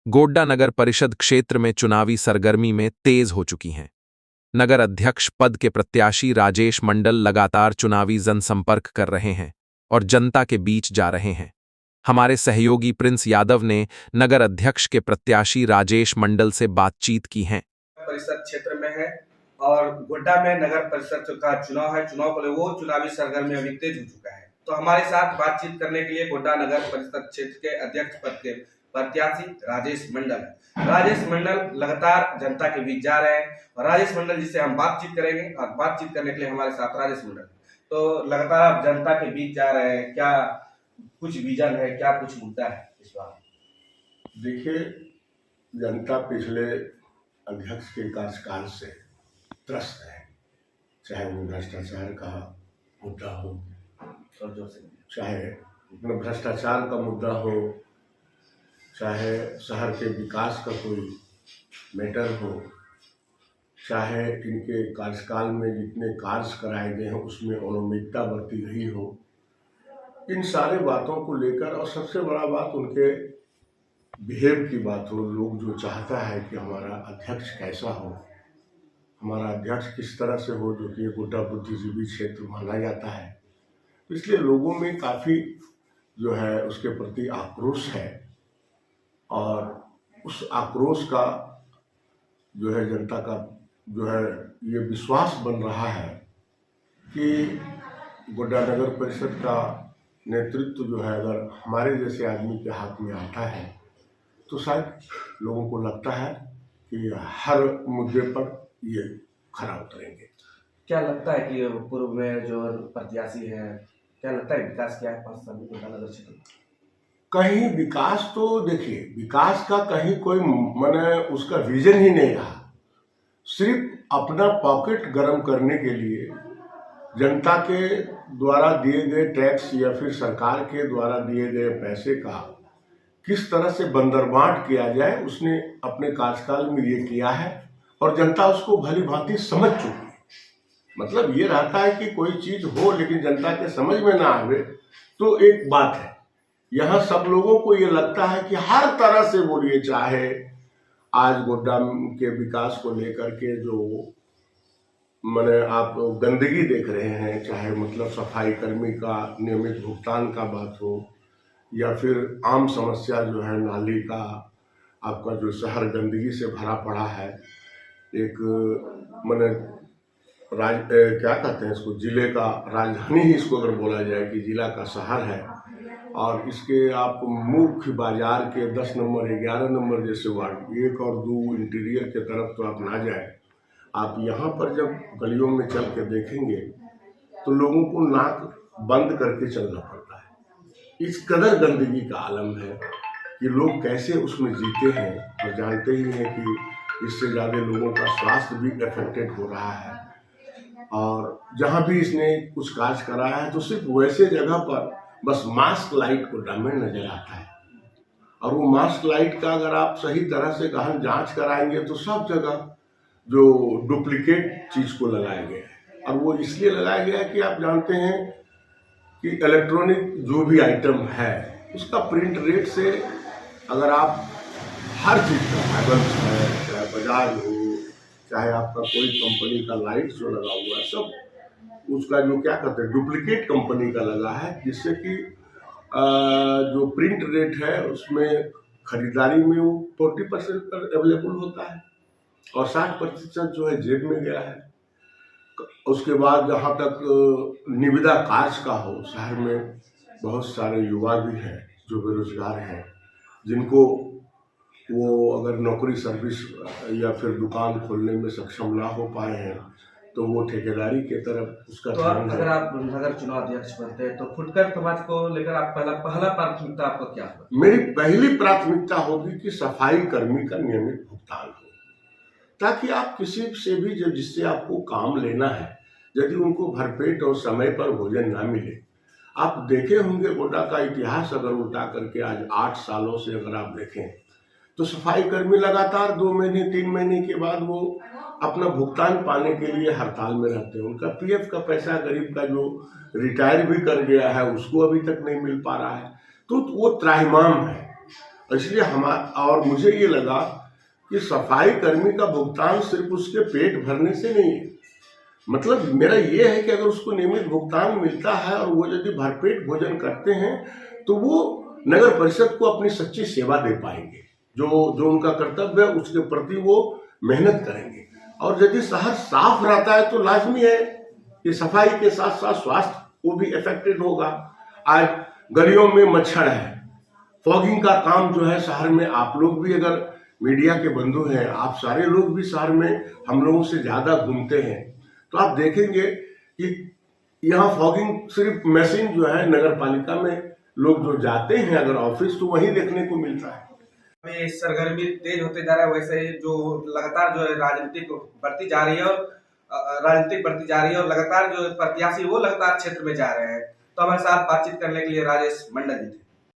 गोड्डा नगर परिषद क्षेत्र में चुनावी सरगर्मी में तेज हो चुकी हैं। नगर अध्यक्ष पद के प्रत्याशी राजेश मंडल लगातार चुनावी जनसंपर्क कर रहे हैं और जनता के बीच जा रहे हैं। हमारे सहयोगी प्रिंस यादव ने नगर अध्यक्ष के प्रत्याशी राजेश मंडल से बातचीत की है। परिषद क्षेत्र में है और गोड्डा में नगर परिषद का चुनाव है। चुनाव को लेकर वो चुनावी सरगर्मी अभी तेज हो चुका है। तो हमारे साथ बातचीत करने के लिए गोड्डा नगर परिषद क्षेत्र के अध्यक्ष पद के प्रत्याशी राजेश मंडल है। राजेश मंडल लगातार जनता के बीच जा रहे हैं और राजेश मंडल जिससे हम बातचीत करेंगे और बातचीत करने के लिए हमारे साथ राजेश मंडल। तो लगातार आप जनता के बीच जा रहे हैं, क्या कुछ विजन है, क्या कुछ मुद्दा है इस बार? देखिए, जनता पिछले अध्यक्ष के कार्यकाल से त्रस्त है, चाहे वो भ्रष्टाचार का मुद्दा हो, चाहे भ्रष्टाचार का मुद्दा हो, चाहे शहर के विकास का कोई मैटर हो, चाहे इनके कार्यकाल में जितने कार्य कराए गए हैं उसमें अनियमितता बरती गई हो, इन सारे बातों को लेकर, और सबसे बड़ा बात उनके बिहेव की बात हो। लोग जो चाहता है कि हमारा अध्यक्ष कैसा हो, हमारा अध्यक्ष किस तरह से हो, जो कि गोड्डा बुद्धिजीवी क्षेत्र माना जाता है, इसलिए लोगों में काफ़ी जो है उसके प्रति आक्रोश है। और उस आक्रोश का जो है जनता का जो है ये विश्वास बन रहा है कि गोड्डा नगर परिषद का नेतृत्व जो है अगर हमारे जैसे आदमी के हाथ में आता है तो शायद लोगों को लगता है कि हर मुद्दे पर ये खरा उतरेंगे। क्या लगता है कि पूर्व में जो प्रत्याशी है, क्या लगता है विकास क्या है 5 साल में गोड्डा नगर क्षेत्र में? कहीं विकास तो देखिए, विकास का कहीं कोई माने उसका विजन ही नहीं रहा। सिर्फ अपना पॉकेट गर्म करने के लिए जनता के द्वारा दिए गए टैक्स या फिर सरकार के द्वारा दिए गए पैसे का किस तरह से बंदरबांट किया जाए, उसने अपने कार्यकाल में ये किया है और जनता उसको भली भांति समझ चुकी है। मतलब ये रहता है कि कोई चीज हो लेकिन जनता के समझ में ना आवे तो एक बात है। यहाँ सब लोगों को ये लगता है कि हर तरह से बोलिए, चाहे आज गोड्डा के विकास को लेकर के जो मैंने आप गंदगी देख रहे हैं, चाहे मतलब सफाई कर्मी का नियमित भुगतान का बात हो, या फिर आम समस्या जो है नाली का, आपका जो शहर गंदगी से भरा पड़ा है, एक मैंने क्या कहते हैं इसको, जिले का राजधानी ही इसको अगर बोला जाए कि जिला का शहर है, और इसके आप मुख्य बाजार के 10 नंबर 11 नंबर जैसे वार्ड 1 और 2 इंटीरियर के तरफ तो आप ना जाए, आप यहाँ पर जब गलियों में चल के देखेंगे तो लोगों को नाक बंद करके चलना पड़ता है। इस कदर गंदगी का आलम है कि लोग कैसे उसमें जीते हैं, और जानते ही हैं कि इससे ज़्यादा लोगों का स्वास्थ्य भी अफेक्टेड हो रहा है। और जहाँ भी इसने कुछ कार्य कराया है तो सिर्फ वैसे जगह पर बस मास्क लाइट को डैमेज नजर आता है, और वो मास्क लाइट का अगर आप सही तरह से गहन जांच कराएंगे तो सब जगह जो डुप्लीकेट चीज को लगाया गया है। और वो इसलिए लगाया गया है कि आप जानते हैं कि इलेक्ट्रॉनिक जो भी आइटम है उसका प्रिंट रेट से अगर आप हर चीज का हैवेल्स है, चाहे बजाज हो, चाहे आपका कोई कंपनी का लाइट जो लगा हुआ है, सब उसका जो क्या कहते हैं डुप्लीकेट कंपनी का लगा है, जिससे कि जो प्रिंट रेट है उसमें खरीदारी में वो 40% पर अवेलेबल होता है और 60% जो है जेब में गया है। उसके बाद जहाँ तक निविदा कार्य का हो, शहर में बहुत सारे युवा भी हैं जो बेरोजगार हैं, जिनको वो अगर नौकरी सर्विस या फिर दुकान खोलने में सक्षम ना हो पाए हैं तो वो ठेकेदारी के तरफ उसका तो अगर आप नगर चुनाव अध्यक्ष बनते हैं तो फुटकर समाज को लेकर आप पहला प्राथमिकता आपका क्या होगा? मेरी पहली प्राथमिकता होगी कि सफाई कर्मी का नियमित भुगतान हो, ताकि आप किसी से भी जब जिससे आपको काम लेना है, यदि उनको भरपेट और समय पर भोजन ना मिले। आप देखे होंगे गोड्डा का इतिहास अगर उल्टा करके आज 8 सालों से अगर आप देखें तो सफाई कर्मी लगातार 2 महीने 3 महीने के बाद वो अपना भुगतान पाने के लिए हड़ताल में रहते हैं। उनका पीएफ का पैसा गरीब का जो रिटायर भी कर गया है उसको अभी तक नहीं मिल पा रहा है, तो वो त्राहिमाम है। इसलिए और मुझे ये लगा कि सफाई कर्मी का भुगतान सिर्फ उसके पेट भरने से नहीं है। मतलब मेरा ये है कि अगर उसको नियमित भुगतान मिलता है और वो यदि भरपेट भोजन करते हैं तो वो नगर परिषद को अपनी सच्ची सेवा दे पाएंगे। जो उनका कर्तव्य है उसके प्रति वो मेहनत करेंगे। और यदि शहर साफ रहता है तो लाजमी है कि सफाई के साथ साथ स्वास्थ्य को भी इफेक्टेड होगा। आज गलियों में मच्छर है, फॉगिंग का काम जो है शहर में, आप लोग भी अगर मीडिया के बंधु हैं, आप सारे लोग भी शहर में हम लोगों से ज्यादा घूमते हैं, तो आप देखेंगे कि यहाँ फॉगिंग सिर्फ मशीन जो है नगर पालिका में लोग जो जाते हैं अगर ऑफिस, तो वही देखने को मिलता है। में सरगर्मी तेज होते जा रहा है, वैसे ही जो लगातार जो है राजनीतिक बढ़ती जा रही है और लगातार जो प्रत्याशी वो लगातार क्षेत्र में जा रहे हैं। तो हमारे साथ बातचीत करने के लिए राजेश मंडल जी थे।